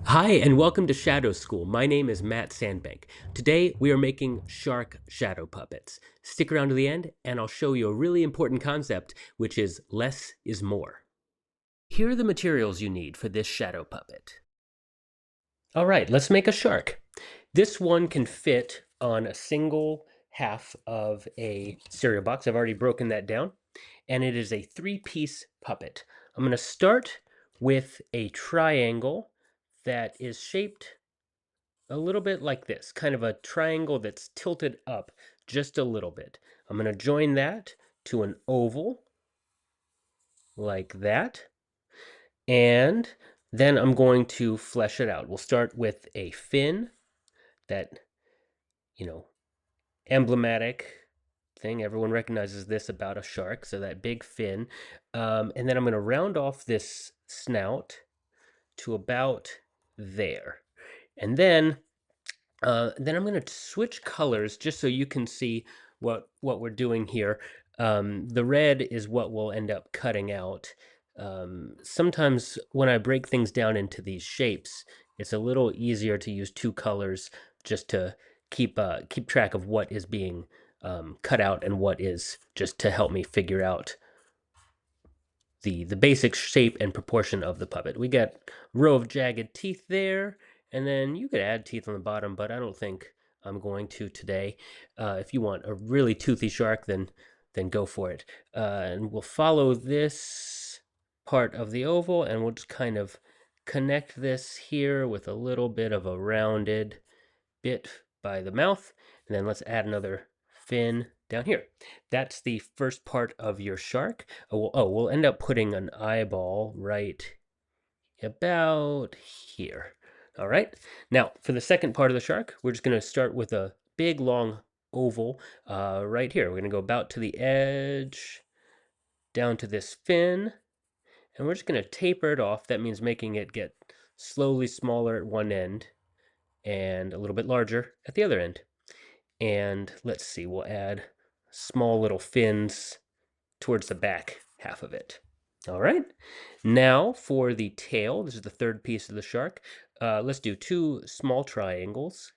Hi, and welcome to Shadow School. My name is Matt Sandbank. Today, we are making shark shadow puppets. Stick around to the end, and I'll show you a really important concept, which is less is more. Here are the materials you need for this shadow puppet. All right, let's make a shark. This one can fit on a single half of a cereal box. I've already broken that down, and it is a three-piece puppet. I'm going to start with a triangle that is shaped a little bit like this, kind of a triangle that's tilted up just a little bit. I'm going to join that to an oval like that. And then I'm going to flesh it out. We'll start with a fin, that, you know, emblematic thing. Everyone recognizes this about a shark, so that big fin. And then I'm going to round off this snout to about there. And then I'm going to switch colors just so you can see what we're doing here. The red is what we'll end up cutting out. Sometimes when I break things down into these shapes, it's a little easier to use two colors just to keep track of what is being cut out and what is just to help me figure out the basic shape and proportion of the puppet. We got a row of jagged teeth there, and then you could add teeth on the bottom, but I don't think I'm going to today. If you want a really toothy shark, then go for it. And we'll follow this part of the oval, and we'll just kind of connect this here with a little bit of a rounded bit by the mouth, and then let's add another fin down here. That's the first part of your shark. We'll end up putting an eyeball right about here. All right. Now, for the second part of the shark, we're just going to start with a big, long oval right here. We're going to go about to the edge, down to this fin, and we're just going to taper it off. That means making it get slowly smaller at one end and a little bit larger at the other end. And let's see, we'll add small little fins towards the back half of it. All right. Now for the tail, this is the third piece of the shark. Let's do two small triangles,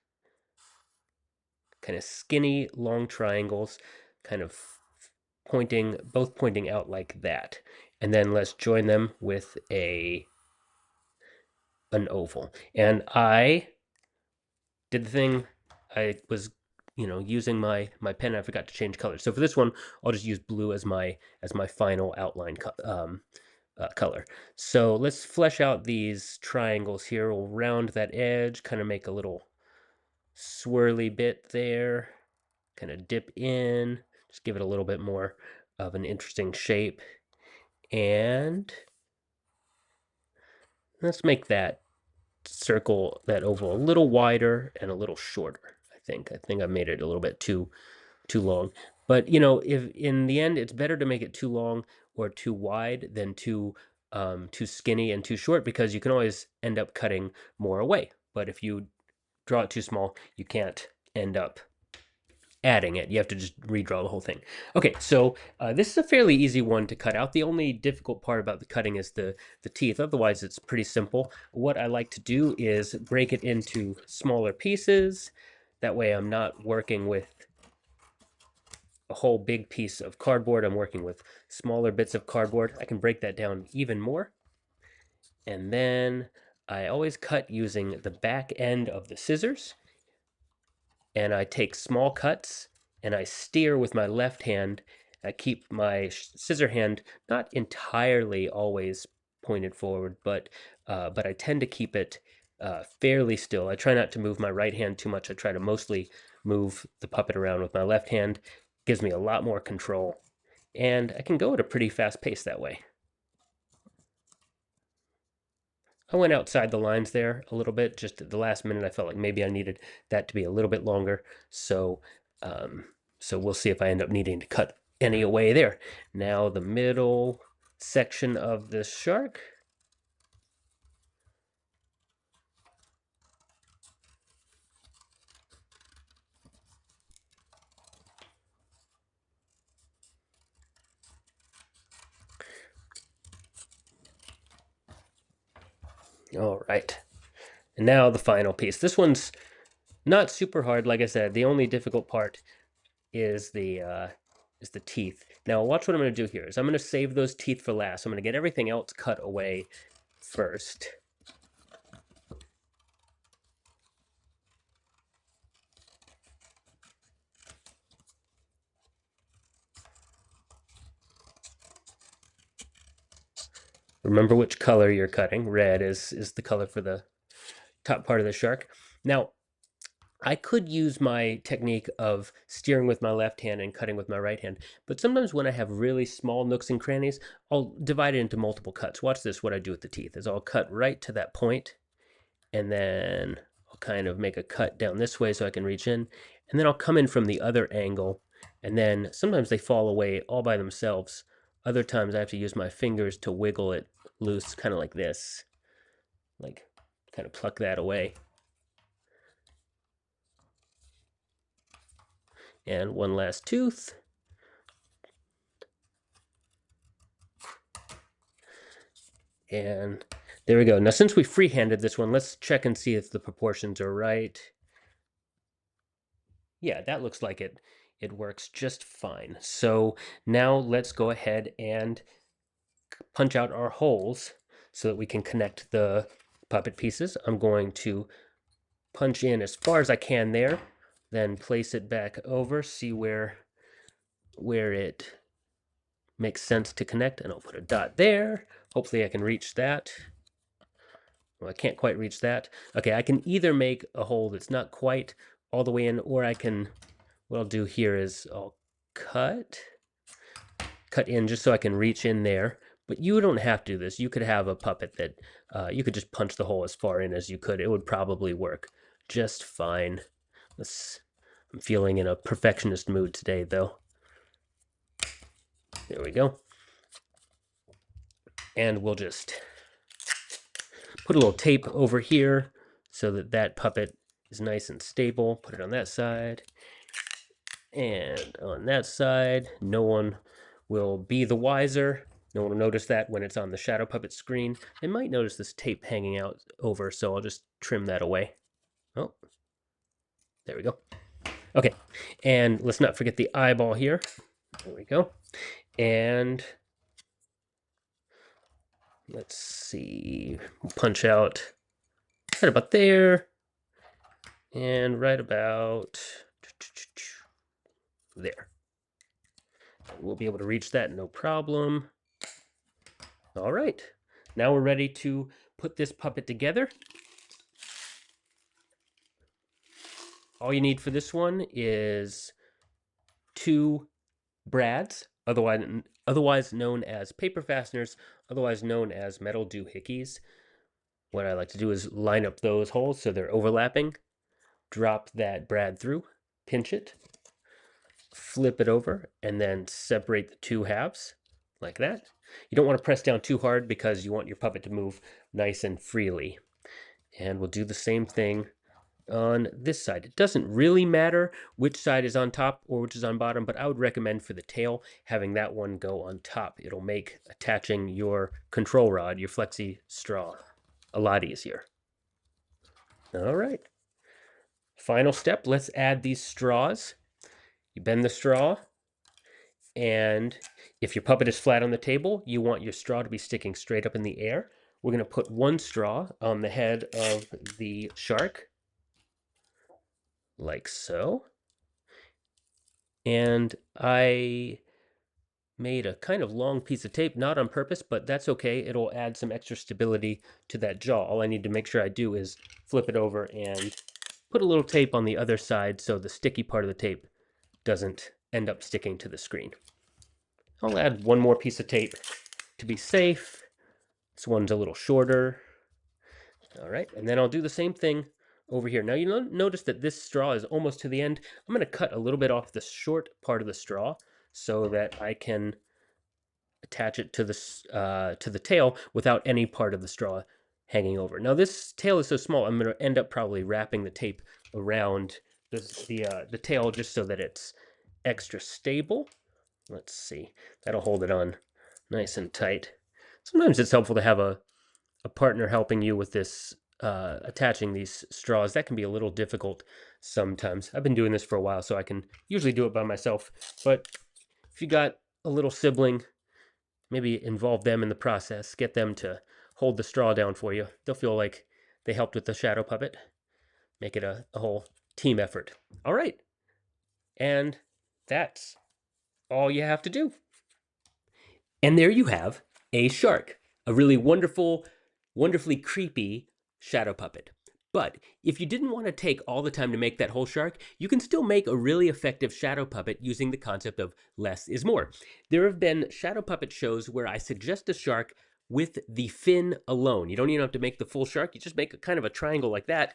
kind of skinny, long triangles, kind of both pointing out like that. And then let's join them with an oval. And I did the thing. I was, using my pen. I forgot to change colors. So for this one, I'll just use blue as my final outline color. So let's flesh out these triangles here. We'll round that edge, kind of make a little swirly bit there, kind of dip in, just give it a little bit more of an interesting shape. And let's make that circle, that oval, a little wider and a little shorter. I think I made it a little bit too long. But if in the end it's better to make it too long or too wide than too skinny and too short, because you can always end up cutting more away. But if you draw it too small, you can't end up adding it. You have to just redraw the whole thing. Okay, so this is a fairly easy one to cut out. The only difficult part about the cutting is the teeth. Otherwise, it's pretty simple. What I like to do is break it into smaller pieces. That way I'm not working with a whole big piece of cardboard. I'm working with smaller bits of cardboard. I can break that down even more. And then I always cut using the back end of the scissors. And I take small cuts and I steer with my left hand. I keep my scissor hand not entirely always pointed forward, but I tend to keep it fairly still. I try not to move my right hand too much. I try to mostly move the puppet around with my left hand. Gives me a lot more control, and I can go at a pretty fast pace that way. I went outside the lines there a little bit. Just at the last minute, I felt like maybe I needed that to be a little bit longer. So, so we'll see if I end up needing to cut any away there. Now the middle section of the shark. All right. And now the final piece. This one's not super hard, like I said. The only difficult part is the teeth. Now watch what I'm going to do here. Is I'm going to save those teeth for last. I'm going to get everything else cut away first. Remember which color you're cutting. Red is the color for the top part of the shark. Now, I could use my technique of steering with my left hand and cutting with my right hand, but sometimes when I have really small nooks and crannies, I'll divide it into multiple cuts. Watch this, what I do with the teeth is I'll cut right to that point, and then I'll kind of make a cut down this way so I can reach in, and then I'll come in from the other angle, and then sometimes they fall away all by themselves. Other times I have to use my fingers to wiggle it loose, kind of like this, like kind of pluck that away. And one last tooth. And there we go. Now, since we freehanded this one, let's check and see if the proportions are right. Yeah, that looks like it works just fine. So now let's go ahead and punch out our holes so that we can connect the puppet pieces. I'm going to punch in as far as I can there, then place it back over, see where it makes sense to connect, and I'll put a dot there. Hopefully I can reach that. Well, I can't quite reach that. Okay, I can either make a hole that's not quite all the way in, or I can, what I'll do here is I'll cut in just so I can reach in there. But you don't have to do this. You could have a puppet that you could just punch the hole as far in as you could. It would probably work just fine. I'm feeling in a perfectionist mood today, though. There we go. And we'll just put a little tape over here so that that puppet is nice and stable. Put it on that side. And on that side, no one will be the wiser. No one will notice that when it's on the shadow puppet screen. They might notice this tape hanging out over, so I'll just trim that away. Oh, there we go. Okay, and let's not forget the eyeball here. There we go. And let's see, punch out right about there, and right about there. We'll be able to reach that, no problem. All right, now we're ready to put this puppet together. All you need for this one is 2 brads, otherwise known as paper fasteners, otherwise known as metal doohickeys. What I like to do is line up those holes so they're overlapping, drop that brad through, pinch it, flip it over, and then separate the 2 halves like that. You don't want to press down too hard because you want your puppet to move nice and freely. And we'll do the same thing on this side. It doesn't really matter which side is on top or which is on bottom, but I would recommend for the tail having that one go on top. It'll make attaching your control rod, your flexi straw, a lot easier. All right. Final step, let's add these straws. You bend the straw, and if your puppet is flat on the table, you want your straw to be sticking straight up in the air. We're going to put 1 straw on the head of the shark, like so. And I made a kind of long piece of tape, not on purpose, but that's okay. It'll add some extra stability to that jaw. All I need to make sure I do is flip it over and put a little tape on the other side so the sticky part of the tape doesn't end up sticking to the screen. I'll add 1 more piece of tape to be safe. This one's a little shorter. All right, and then I'll do the same thing over here. Now you notice that this straw is almost to the end. I'm going to cut a little bit off the short part of the straw so that I can attach it to the tail without any part of the straw hanging over. Now this tail is so small, I'm going to end up probably wrapping the tape around the tail just so that it's extra stable. Let's see, that'll hold it on nice and tight. Sometimes it's helpful to have a partner helping you with this attaching these straws. That can be a little difficult sometimes. I've been doing this for a while, so I can usually do it by myself. But if you got a little sibling, maybe involve them in the process. Get them to hold the straw down for you. They'll feel like they helped with the shadow puppet. Make it a whole team effort. All right. And that's all you have to do. And there you have a shark, a really wonderfully creepy shadow puppet. But if you didn't want to take all the time to make that whole shark, you can still make a really effective shadow puppet using the concept of less is more. There have been shadow puppet shows where I suggest a shark with the fin alone. You don't even have to make the full shark. You just make a kind of a triangle like that,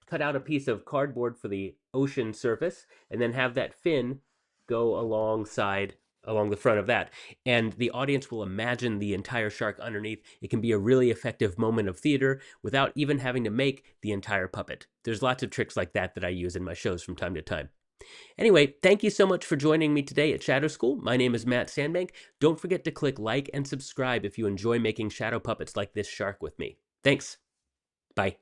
cut out a piece of cardboard for the ocean surface, and then have that fin go along the front of that. And the audience will imagine the entire shark underneath. It can be a really effective moment of theater without even having to make the entire puppet. There's lots of tricks like that that I use in my shows from time to time. Anyway, thank you so much for joining me today at Shadow School. My name is Matt Sandbank. Don't forget to click like and subscribe if you enjoy making shadow puppets like this shark with me. Thanks. Bye.